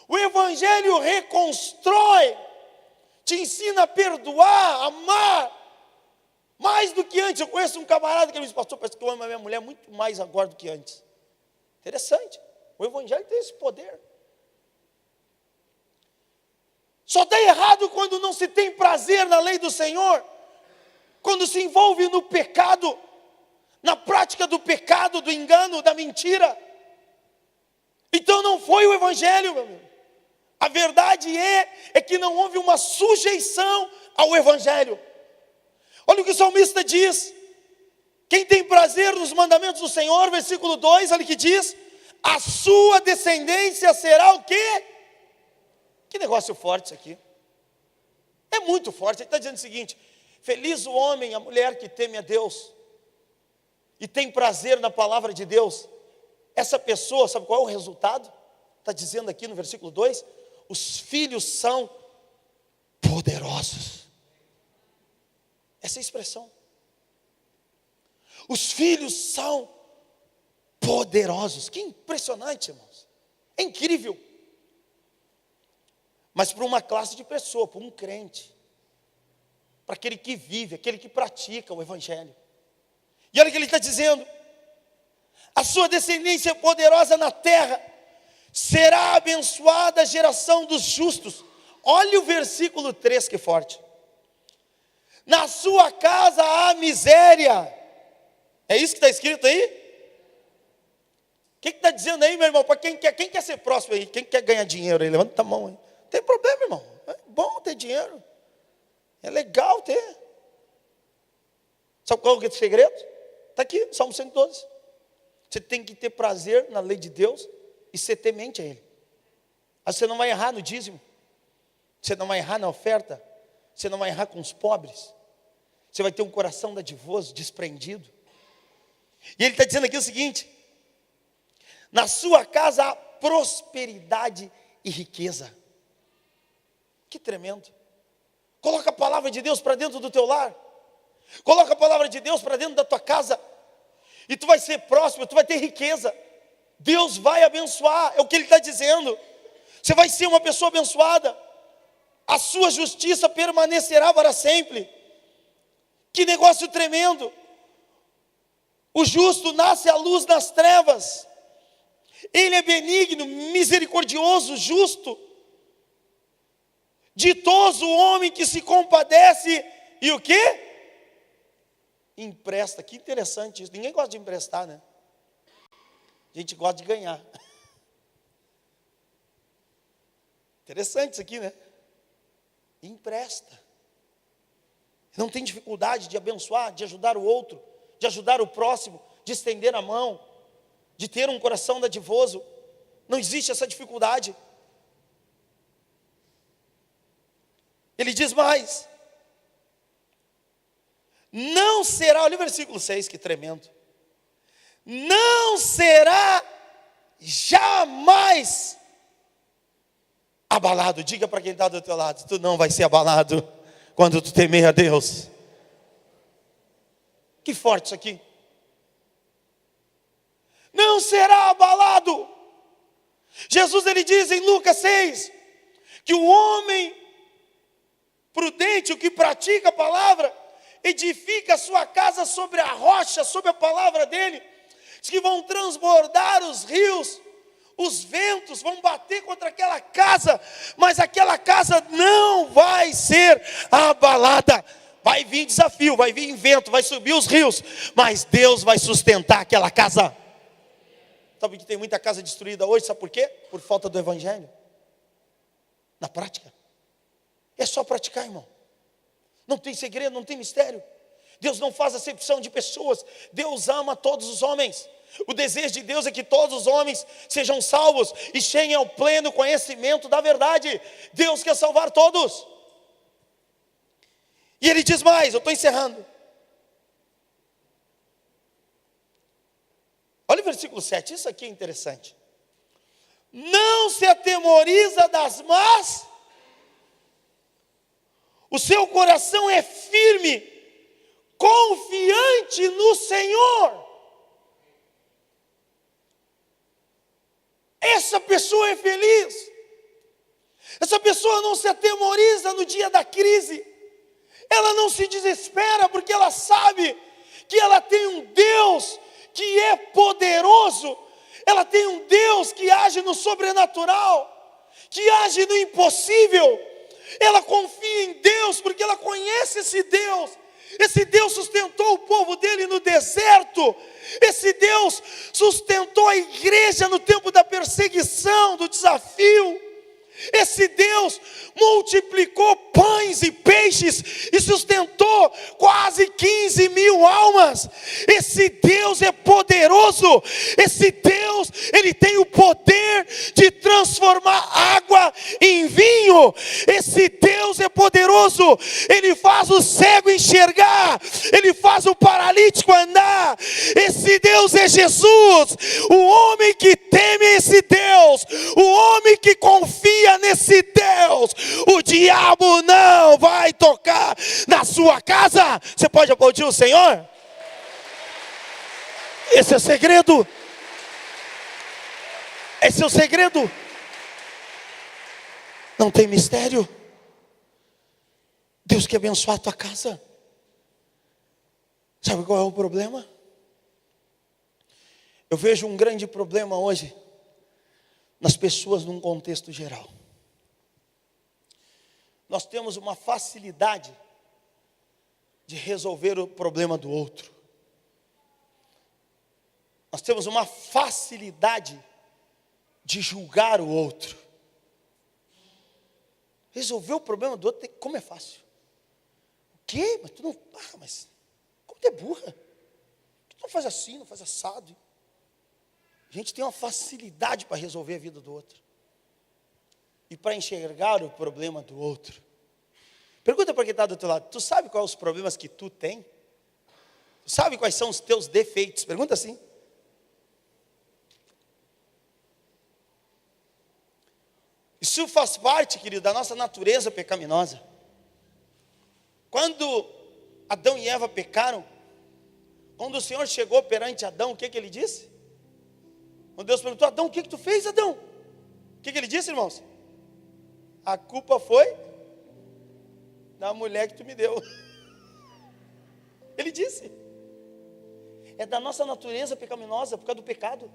O evangelho reconstrói, te ensina a perdoar, a amar. Mais do que antes. Eu conheço um camarada que me disse: pastor, parece que eu amo a minha mulher muito mais agora do que antes. Interessante. O evangelho tem esse poder. Só dá errado quando não se tem prazer na lei do Senhor, quando se envolve no pecado, na prática do pecado, do engano, da mentira. Então não foi o evangelho, meu amigo. A verdade é que não houve uma sujeição ao evangelho. Olha o que o salmista diz: quem tem prazer nos mandamentos do Senhor, versículo 2, olha o que diz: a sua descendência será o quê? Que negócio forte isso aqui. É muito forte. Ele está dizendo o seguinte: feliz o homem, a mulher que teme a Deus e tem prazer na palavra de Deus. Essa pessoa, sabe qual é o resultado? Está dizendo aqui no versículo 2: os filhos são poderosos. Essa é a expressão. Os filhos são poderosos. Que impressionante, irmãos. É incrível. Mas para uma classe de pessoa, para um crente, para aquele que vive, aquele que pratica o evangelho. E olha o que ele está dizendo: a sua descendência poderosa na terra, será abençoada a geração dos justos. Olha o versículo 3, que forte. Na sua casa há miséria. É isso que está escrito aí? O que está dizendo aí, meu irmão? Para quem quer ser próximo aí? Quem quer ganhar dinheiro aí? Levanta a mão aí. Não tem problema, irmão. É bom ter dinheiro. É legal ter. Sabe qual é o segredo? Está aqui, Salmo 112. Você tem que ter prazer na lei de Deus e ser temente a Ele. Aí você não vai errar no dízimo. Você não vai errar na oferta. Você não vai errar com os pobres. Você vai ter um coração dadivoso, desprendido. E ele está dizendo aqui o seguinte: na sua casa há prosperidade e riqueza. Que tremendo. Coloca a palavra de Deus para dentro do teu lar. Coloca a palavra de Deus para dentro da tua casa. E tu vai ser próspero, tu vai ter riqueza. Deus vai abençoar, é o que ele está dizendo. Você vai ser uma pessoa abençoada. A sua justiça permanecerá para sempre. Que negócio tremendo. O justo nasce à luz das trevas. Ele é benigno, misericordioso, justo. Ditoso o homem que se compadece e o quê? empresta. Que interessante isso. Ninguém gosta de emprestar, né? A gente gosta de ganhar. Interessante isso aqui, né? Empresta. Não tem dificuldade de abençoar, de ajudar o outro, de ajudar o próximo, de estender a mão, de ter um coração dadivoso. Não existe essa dificuldade. Ele diz mais: não será, olha o versículo 6, que tremendo. Não será jamais abalado. Diga para quem está do teu lado: tu não vai ser abalado quando tu temer a Deus. Que forte isso aqui. Não será abalado. Jesus, ele diz em Lucas 6, que o homem prudente, o que pratica a palavra, edifica a sua casa sobre a rocha, sobre a palavra dele. Diz que vão transbordar os rios, os ventos vão bater contra aquela casa, mas aquela casa não vai ser abalada. Vai vir desafio, vai vir vento, vai subir os rios, mas Deus vai sustentar aquela casa. Sabe que tem muita casa destruída hoje, sabe por quê? Por falta do evangelho. Na prática. É só praticar, irmão. Não tem segredo, não tem mistério. Deus não faz acepção de pessoas. Deus ama todos os homens. O desejo de Deus é que todos os homens sejam salvos e cheguem ao pleno conhecimento da verdade. Deus quer salvar todos. E ele diz mais, eu estou encerrando. Olha o versículo 7, isso aqui é interessante. Não se atemoriza das más, o seu coração é firme, confiante no Senhor. Essa pessoa é feliz. Essa pessoa não se atemoriza no dia da crise. Ela não se desespera porque ela sabe que ela tem um Deus que é poderoso. Ela tem um Deus que age no sobrenatural, que age no impossível. Ela confia em Deus porque ela conhece esse Deus. Esse Deus sustentou o povo dele no deserto. Esse Deus sustentou a igreja no tempo da perseguição, do desafio. Esse Deus multiplicou pães e peixes e sustentou quase 15 mil almas. Esse Deus é poderoso. Esse Deus, ele tem o poder de transformar água em vinho. Esse Deus é poderoso. Ele faz o cego enxergar. Ele faz o paralítico andar. Esse Deus é Jesus. O homem que teme esse Deus, o homem que confia nesse Deus, o diabo não vai tocar na sua casa. Você pode aplaudir o Senhor? Esse é o segredo. Esse é o segredo. Não tem mistério. Deus quer abençoar a tua casa. Sabe qual é o problema? Eu vejo um grande problema hoje nas pessoas num contexto geral. Nós temos uma facilidade de resolver o problema do outro. Nós temos uma facilidade de julgar o outro. Resolver o problema do outro, como é fácil. O quê? Mas tu não... mas como tu é burra? Tu não faz assim, não faz assado. A gente tem uma facilidade para resolver a vida do outro. E para enxergar o problema do outro. Pergunta para quem está do teu lado. Tu sabe quais os problemas que tu tem? Tu sabe quais são os teus defeitos? Pergunta assim. Isso faz parte, querido, da nossa natureza pecaminosa. Quando Adão e Eva pecaram, quando o Senhor chegou perante Adão, o que ele disse? Quando Deus perguntou: Adão, o que tu fez, Adão? O que ele disse, irmãos? A culpa foi da mulher que tu me deu. Ele disse. É da nossa natureza pecaminosa, por causa do pecado.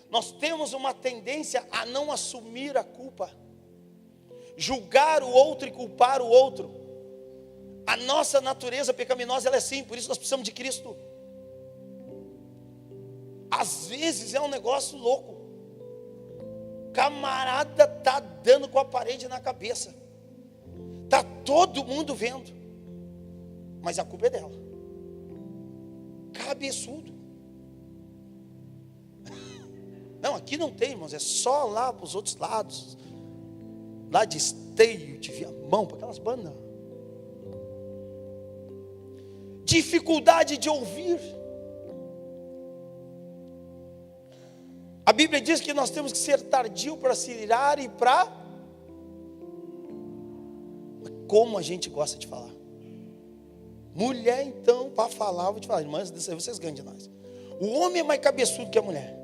Nós temos uma tendência a não assumir a culpa, julgar o outro e culpar o outro. A nossa natureza pecaminosa, ela é assim, por isso nós precisamos de Cristo. Às vezes é um negócio louco. Camarada tá dando com a parede na cabeça. Tá todo mundo vendo. Mas a culpa é dela. Cabeçudo. Não, aqui não tem, irmãos, é só lá para os outros lados. Lá de Esteio, de Viamão, para aquelas bandas. Dificuldade de ouvir. A Bíblia diz que nós temos que ser tardio para se irar e para... Como a gente gosta de falar. Mulher, então, para falar, vou te falar, irmãs, vocês ganham de nós. O homem é mais cabeçudo que a mulher.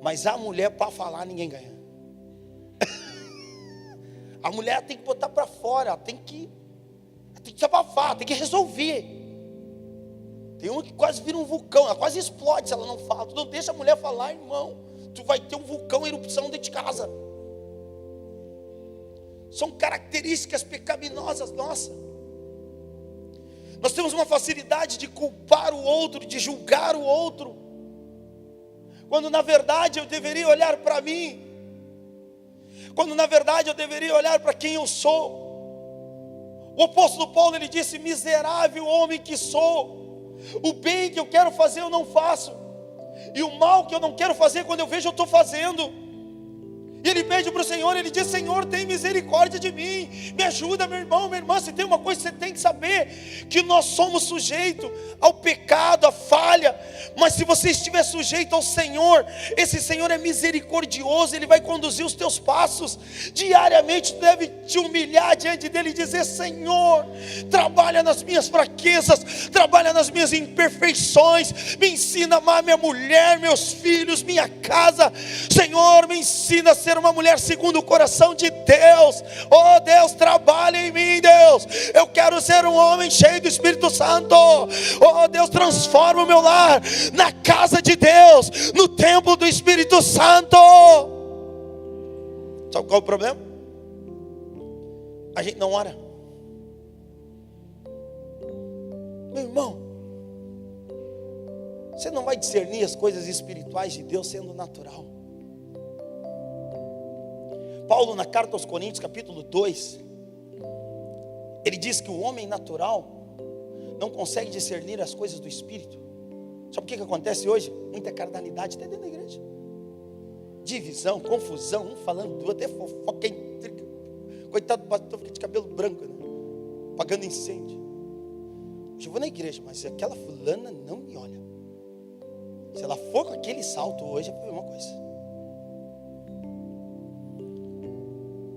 Mas a mulher, para falar, ninguém ganha. A mulher tem que botar para fora, tem que desabafar, tem que resolver. Tem uma que quase vira um vulcão, ela quase explode se ela não fala. Tu não deixa a mulher falar, irmão. Tu vai ter um vulcão, erupção dentro de casa. São características pecaminosas nossas. Nós temos uma facilidade de culpar o outro, de julgar o outro, quando na verdade eu deveria olhar para mim, quando na verdade eu deveria olhar para quem eu sou. O apóstolo Paulo, ele disse: miserável homem que sou, o bem que eu quero fazer eu não faço, e o mal que eu não quero fazer, quando eu vejo eu estou fazendo. E ele pede para o Senhor, ele diz: Senhor, tem misericórdia de mim, me ajuda, meu irmão, minha irmã. Se tem uma coisa que você tem que saber, que nós somos sujeitos ao pecado, à falha. Mas se você estiver sujeito ao Senhor, esse Senhor é misericordioso, Ele vai conduzir os teus passos. Diariamente tu deve te humilhar diante dEle e dizer: Senhor, trabalha nas minhas fraquezas, trabalha nas minhas imperfeições, me ensina a amar minha mulher, meus filhos, minha casa. Senhor, me ensina a ser uma mulher segundo o coração de Deus. Oh Deus, trabalha em mim, Deus. Eu quero ser um homem cheio do Espírito Santo. Oh Deus, transforma o meu lar na casa de Deus, no templo do Espírito Santo. Sabe qual é o problema? A gente não ora. Meu irmão, você não vai discernir as coisas espirituais de Deus sendo natural. Paulo, na carta aos Coríntios, capítulo 2, ele diz que o homem natural não consegue discernir as coisas do Espírito. Sabe o que acontece hoje? Muita carnalidade até dentro da igreja. Divisão, confusão, um falando do outro, até fofoca. Coitado do pastor, fica de cabelo branco, né? Apagando incêndio. Hoje eu vou na igreja, mas se aquela fulana não me olha, se ela for com aquele salto hoje, é a mesma coisa.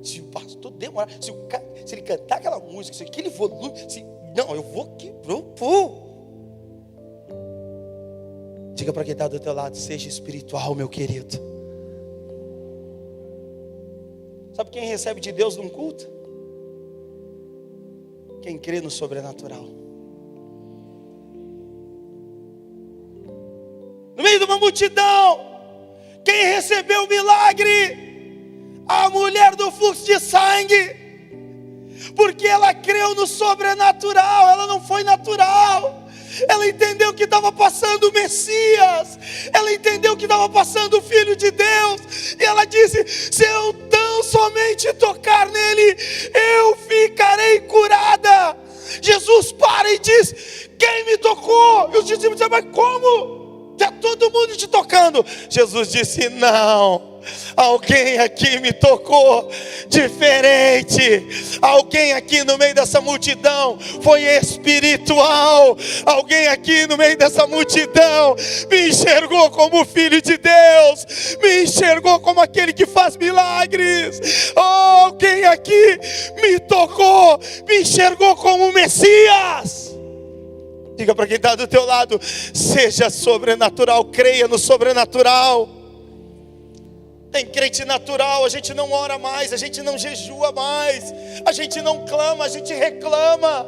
Se o pastor demorar, se ele cantar aquela música, se aquele volume, não, eu vou aqui, diga para quem está do teu lado: seja espiritual, meu querido. Sabe quem recebe de Deus num culto? Quem crê no sobrenatural. No meio de uma multidão, quem recebeu o milagre? A mulher do fluxo de sangue, porque ela creu no sobrenatural, ela não foi natural. Ela entendeu que estava passando o Messias, ela entendeu que estava passando o Filho de Deus, e ela disse: se eu tão somente tocar nele, eu ficarei curada. Jesus para e diz: quem me tocou? E os discípulos dizem: mas como? Está todo mundo te tocando. Jesus disse: não, alguém aqui me tocou diferente. Alguém aqui no meio dessa multidão foi espiritual. Alguém aqui no meio dessa multidão me enxergou como filho de Deus, me enxergou como aquele que faz milagres. Oh, alguém aqui me tocou, me enxergou como Messias. Diga para quem está do teu lado: seja sobrenatural, creia no sobrenatural. Tem crente natural, a gente não ora mais, a gente não jejua mais, a gente não clama, a gente reclama.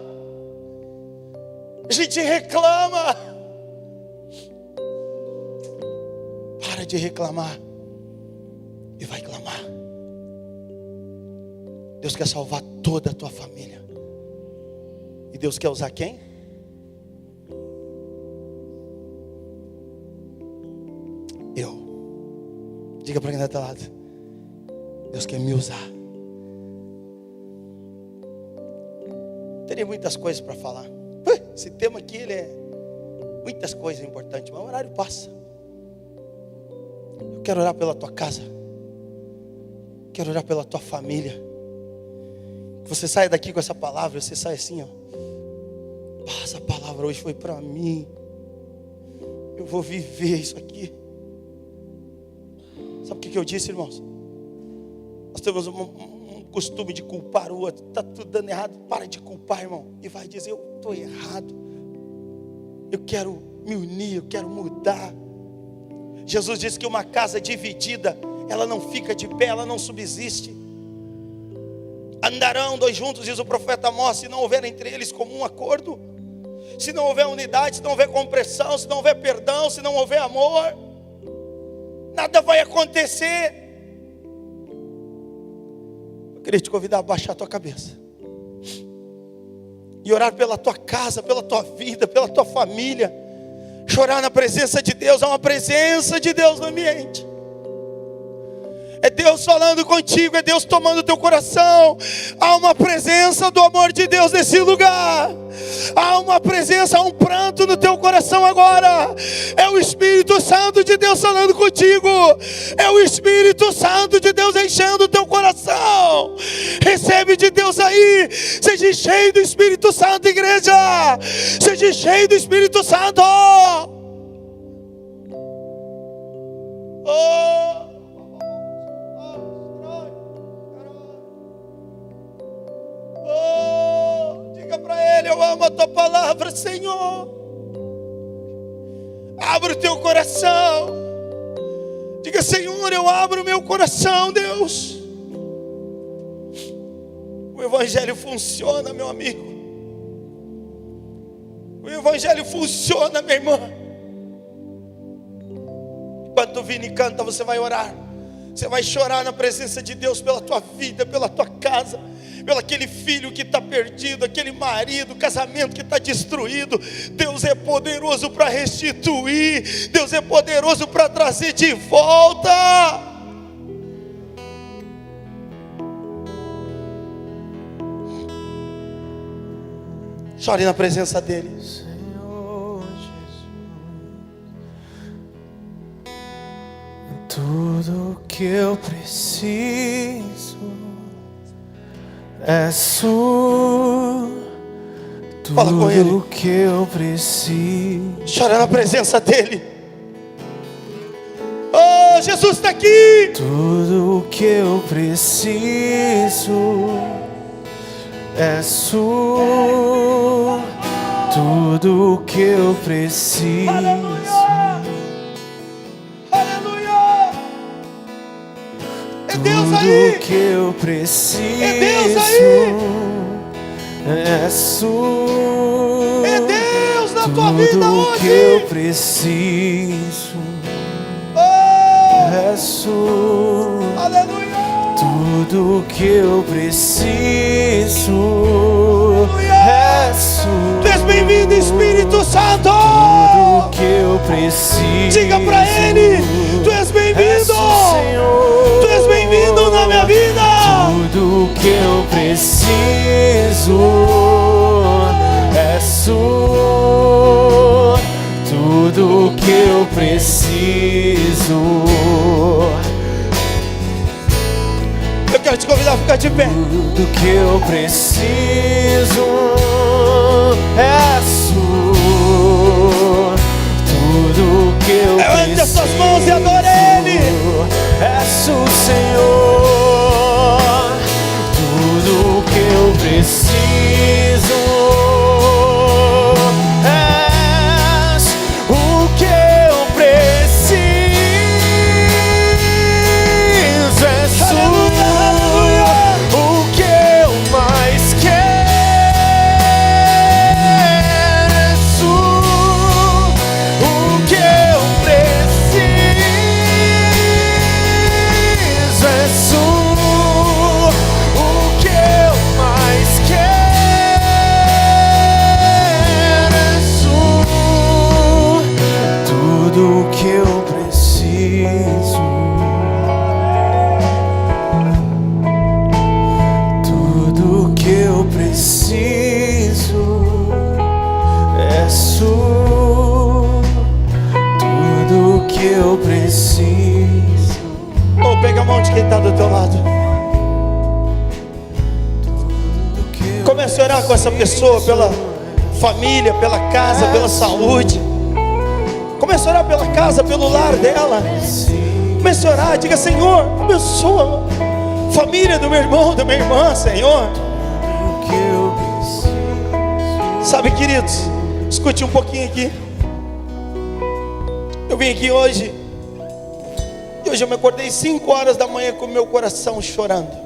A gente reclama. Para de reclamar e vai clamar. Deus quer salvar toda a tua família. E Deus quer usar quem? Eu. Diga para quem está do lado: Deus quer me usar. Teria muitas coisas para falar. Esse tema aqui, ele é muitas coisas importantes, mas o horário passa. Eu quero orar pela tua casa. Quero orar pela tua família. Que você saia daqui com essa palavra. Você sai assim, ó. Essa palavra hoje foi para mim. Eu vou viver isso aqui. Sabe o que eu disse, irmãos? Nós temos um costume de culpar o outro. Está tudo dando errado. Para de culpar, irmão. E vai dizer: eu estou errado. Eu quero me unir. Eu quero mudar. Jesus disse que uma casa dividida, ela não fica de pé, ela não subsiste. Andarão dois juntos, diz o profeta Amós, se não houver entre eles comum acordo. Se não houver unidade, se não houver compreensão, se não houver perdão, se não houver amor, nada vai acontecer. Eu queria te convidar a baixar a tua cabeça e orar pela tua casa, pela tua vida, pela tua família. Chorar na presença de Deus. Há uma presença de Deus no ambiente. É Deus falando contigo, é Deus tomando o teu coração. Há uma presença do amor de Deus nesse lugar. Há uma presença, há um pranto no teu coração agora. É o Espírito Santo de Deus falando contigo. É o Espírito Santo de Deus enchendo o teu coração. Recebe de Deus aí. Seja cheio do Espírito Santo, igreja. Seja cheio do Espírito Santo. Oh. Diga para Ele: eu amo a tua palavra, Senhor. Abre o teu coração. Diga: Senhor, eu abro o meu coração, Deus. O Evangelho funciona, meu amigo. O Evangelho funciona, minha irmã. Enquanto o Vini canta, você vai orar. Você vai chorar na presença de Deus pela tua vida, pela tua casa, pelo aquele filho que está perdido, aquele marido, casamento que está destruído. Deus é poderoso para restituir. Deus é poderoso para trazer de volta. Chore na presença dEle. Senhor Jesus, tudo que eu preciso é Fala com Ele. tudo que eu preciso. Chora na presença dEle. Oh, Jesus está aqui. Tudo que eu preciso é tudo que eu preciso. Aleluia. É Deus Tudo aí. que eu preciso É Deus aí. É Deus na tua vida tudo que eu hoje. preciso Oh, é aleluia. tudo que eu preciso Aleluia. é Tu és bem-vindo, Espírito Santo. tudo que eu preciso. Diga pra Ele: Tu és bem-vindo. Senhor, Tu és bem-vindo na minha vida. tudo que eu preciso é tudo que eu preciso. Eu quero te convidar a ficar de pé. Tudo que eu preciso é tudo que eu preciso. Levante as suas mãos e adore Ele. É Senhor, tudo que eu preciso. És o que eu preciso. És o que eu mais quero. Comece a orar com essa pessoa, pela família, pela casa, pela saúde. Comece a orar pela casa, pelo lar dela. Comece a orar, diga: Senhor, abençoa a família do meu irmão, da minha irmã, Senhor. Sabe, queridos, escute um pouquinho aqui. Eu vim aqui hoje, e hoje eu me acordei 5 horas da manhã com o meu coração chorando.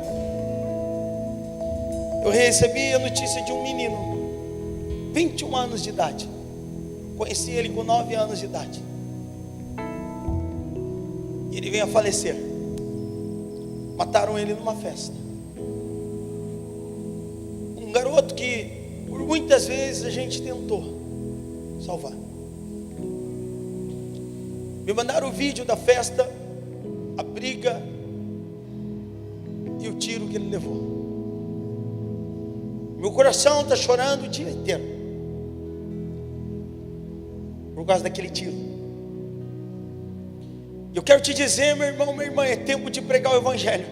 Eu recebi a notícia de um menino, 21 anos de idade. Conheci ele com 9 anos de idade. E ele veio a falecer. Mataram ele numa festa. Um garoto que por muitas vezes a gente tentou salvar. Me mandaram o vídeo da festa, a briga e o tiro que ele levou. Meu coração está chorando o dia inteiro por causa daquele tiro. Eu quero te dizer, meu irmão, minha irmã, é tempo de pregar o evangelho.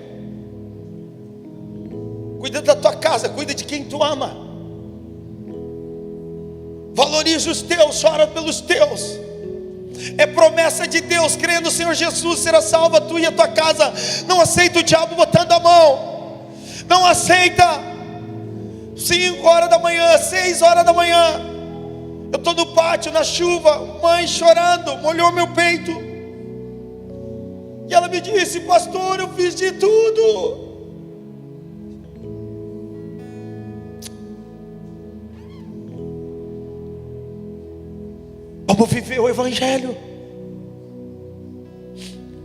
Cuida da tua casa, cuida de quem tu ama. Valoriza os teus, chora pelos teus. É promessa de Deus, crê no Senhor Jesus, será salva tu e a tua casa. Não aceita o diabo botando a mão. Não aceita. 5 horas da manhã, 6 horas da manhã, eu estou no pátio, na chuva, mãe chorando, molhou meu peito. E ela me disse: pastor, eu fiz de tudo. Vamos viver o evangelho.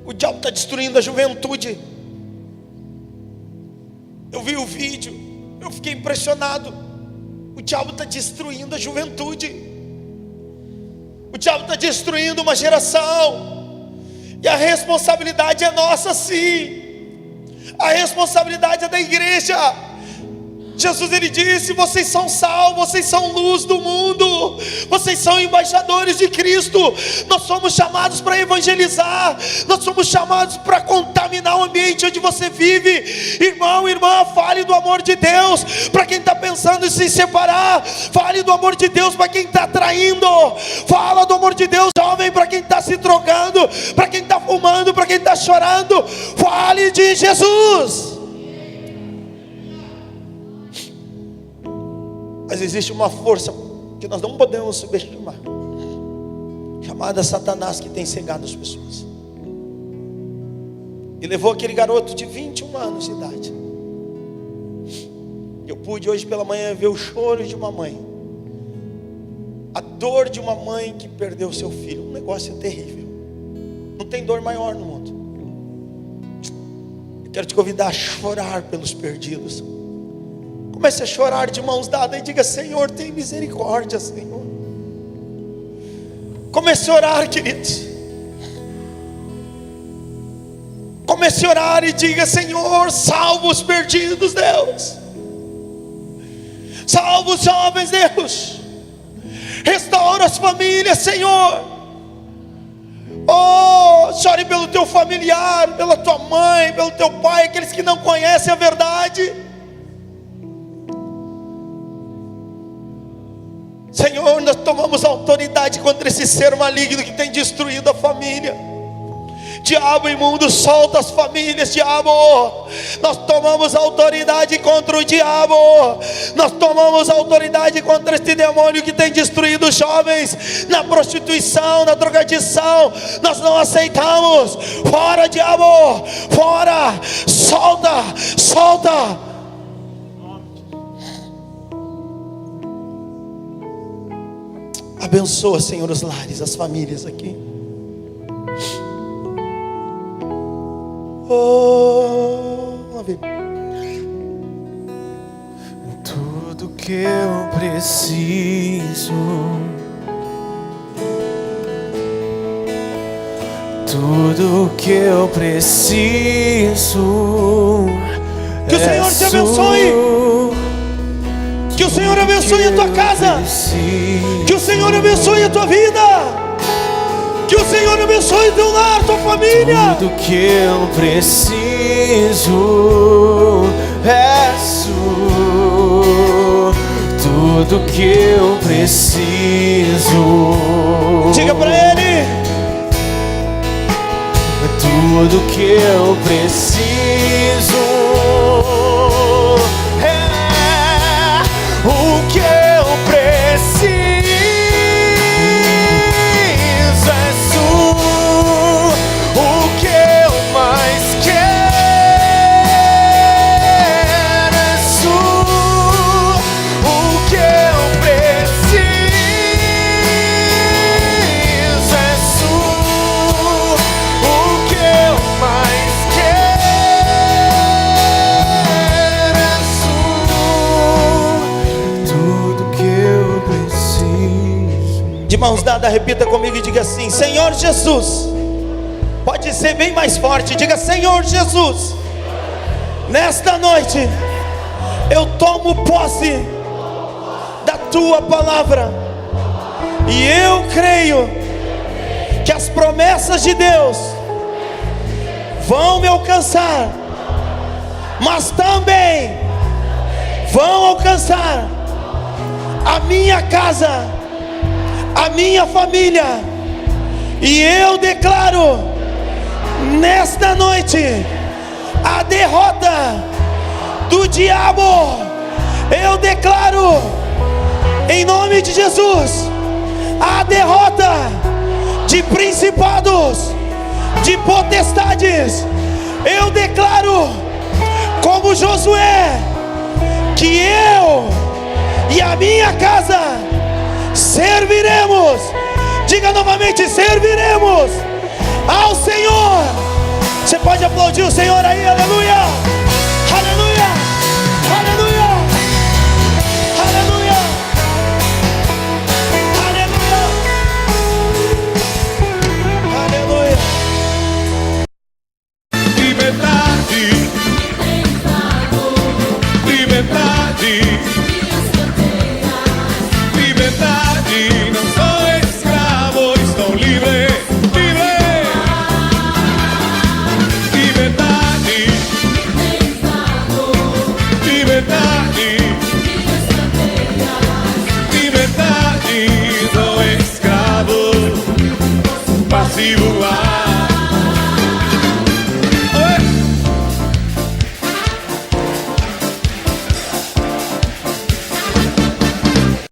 O diabo está destruindo a juventude. Eu vi o vídeo, eu fiquei impressionado. O diabo está destruindo a juventude. O diabo está destruindo uma geração. E a responsabilidade é nossa, sim. A responsabilidade é da igreja. Jesus, ele disse: vocês são sal, vocês são luz do mundo, vocês são embaixadores de Cristo. Nós somos chamados para evangelizar, nós somos chamados para contaminar o ambiente onde você vive. Irmão, irmã, fale do amor de Deus para quem está pensando em se separar. Fale do amor de Deus para quem está traindo. Fala do amor de Deus, jovem, para quem está se drogando, para quem está fumando, para quem está chorando. Fale de Jesus. Mas existe uma força que nós não podemos subestimar, chamada Satanás, que tem cegado as pessoas. E levou aquele garoto de 21 anos de idade. Eu pude hoje pela manhã ver o choro de uma mãe, a dor de uma mãe que perdeu seu filho. Um negócio terrível. Não tem dor maior no mundo. Eu quero te convidar a chorar pelos perdidos. Comece a chorar de mãos dadas e diga: Senhor, tem misericórdia, Senhor. Comece a orar, queridos. Comece a orar e diga: Senhor, salva os perdidos, Deus. Salva os jovens, Deus. Restaura as famílias, Senhor. Oh, chore pelo teu familiar, pela tua mãe, pelo teu pai, aqueles que não conhecem a verdade. Senhor, nós tomamos autoridade contra esse ser maligno que tem destruído a família. Diabo imundo, solta as famílias, diabo. Nós tomamos autoridade contra o diabo. Nós tomamos autoridade contra este demônio que tem destruído os jovens na prostituição, na drogadição. Nós não aceitamos. Fora, diabo, fora. Solta, solta. Abençoa, Senhor, os lares, as famílias aqui. Oh, tudo que eu preciso, tudo que eu preciso. Que o Senhor te abençoe. Que o Senhor abençoe a tua casa. Que o Senhor abençoe a tua vida. Que o Senhor abençoe teu lar, tua família. Tudo que eu preciso, peço. tudo que eu preciso. Diga pra Ele. Tudo que eu preciso é o que eu preciso. És tu o que eu mais quero. És tu o que eu preciso. És tu o que eu mais quero. És tu tudo que eu preciso. De mãos dadas, repita comigo e diga assim: Senhor Jesus. Pode ser bem mais forte, diga: Senhor Jesus, nesta noite eu tomo posse da tua palavra, e eu creio que as promessas de Deus vão me alcançar, mas também vão alcançar a minha casa, a minha família. E eu declaro nesta noite a derrota do diabo. Eu declaro em nome de Jesus a derrota de principados, de potestades. Eu declaro como Josué que eu e a minha casa serviremos. Diga novamente: serviremos ao Senhor. Você pode aplaudir o Senhor aí, aleluia.